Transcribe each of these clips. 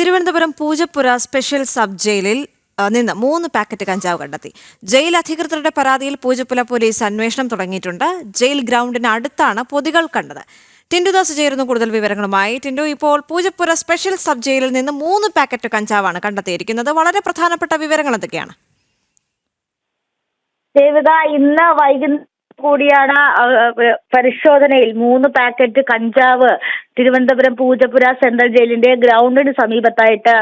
Thiruvananthapuram Poojappura special sub ജയിലിൽ നിന്ന് 3 packet കഞ്ചാവ് കണ്ടെത്തി. ജയിൽ അധികൃതരുടെ പരാതിയിൽ പൂജപ്പുര പോലീസ് അന്വേഷണം തുടങ്ങിയിട്ടുണ്ട്. ജയിൽ ഗ്രൗണ്ടിന് അടുത്താണ് പൊതികൾ കണ്ടത്. ടിൻഡുദാസ് ചേരുന്നു കൂടുതൽ വിവരങ്ങളുമായി. ടിൻഡു, ഇപ്പോൾ പൂജപ്പുര സ്പെഷ്യൽ സബ് ജയിലിൽ നിന്ന് 3 പാക്കറ്റ് കഞ്ചാവാണ് കണ്ടെത്തിയിരിക്കുന്നത്. വളരെ പ്രധാനപ്പെട്ട വിവരങ്ങൾ എന്തൊക്കെയാണ്? ദേവിക, ഇന്ന് വൈകുന്നേരം കൂടിയാണ് പരിശോധനയിൽ 3 പാക്കറ്റ് കഞ്ചാവ് തിരുവനന്തപുരം പൂജപ്പുര സെൻട്രൽ ജയിലിന്റെ ഗ്രൗണ്ടിന് സമീപത്തായിട്ട്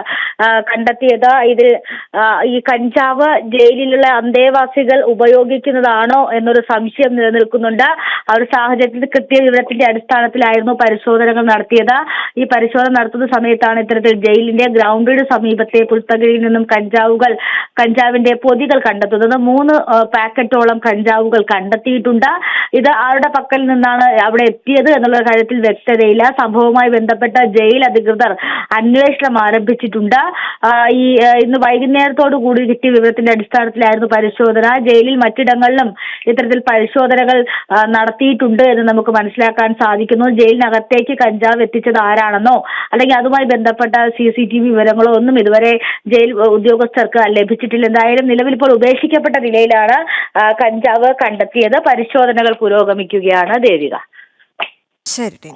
കണ്ടെത്തിയത്. ഇതിൽ ഈ കഞ്ചാവ് ജയിലിലുള്ള അന്തേവാസികൾ ഉപയോഗിക്കുന്നതാണോ എന്നൊരു സംശയം നിലനിൽക്കുന്നുണ്ട്. ആ ഒരു സാഹചര്യത്തിൽ കൃത്യ വിവരത്തിന്റെ അടിസ്ഥാനത്തിലായിരുന്നു പരിശോധനകൾ നടത്തിയത്. ഈ പരിശോധന നടത്തുന്ന സമയത്താണ് ഇത്തരത്തിൽ ജയിലിന്റെ ഗ്രൗണ്ടിന് സമീപത്തെ പുൽത്തകിഴിയിൽ നിന്നും കഞ്ചാവിന്റെ പൊതികൾ കണ്ടെത്തുന്നത്. 3 പാക്കറ്റോളം കഞ്ചാവുകൾ കണ്ടെത്തിയിട്ടുണ്ട്. ഇത് ആരുടെ പക്കൽ നിന്നാണ് അവിടെ എത്തിയത് എന്നുള്ള കാര്യത്തിൽ വ്യക്തതയില്ല. സംഭവവുമായി ബന്ധപ്പെട്ട ജയിൽ അധികൃതർ അന്വേഷണം ആരംഭിച്ചിട്ടുണ്ട്. ഇന്ന് വൈകുന്നേരത്തോടു കൂടി കിട്ടിയ വിവരത്തിന്റെ അടിസ്ഥാനത്തിലായിരുന്നു പരിശോധന. ജയിലിൽ മറ്റിടങ്ങളിലും ഇത്തരത്തിൽ പരിശോധനകൾ നടത്തിയിട്ടുണ്ട് എന്ന് നമുക്ക് മനസ്സിലാക്കാൻ സാധിക്കുന്നു. ജയിലിനകത്തേക്ക് കഞ്ചാവ് എത്തിച്ചത് ആരാണെന്നോ അല്ലെങ്കിൽ അതുമായി ബന്ധപ്പെട്ട CCTV വിവരങ്ങളോ ഒന്നും ഇതുവരെ ജയിൽ ഉദ്യോഗസ്ഥർക്ക് ലഭിച്ചിട്ടില്ല. എന്തായാലും നിലവിൽ ഇപ്പോൾ ഉപേക്ഷിക്കപ്പെട്ട നിലയിലാണ് കഞ്ചാവ് കണ്ടെത്തിയത്. പരിശോധനകൾ പുരോഗമിക്കുകയാണ്. ദേവിക. ശരി.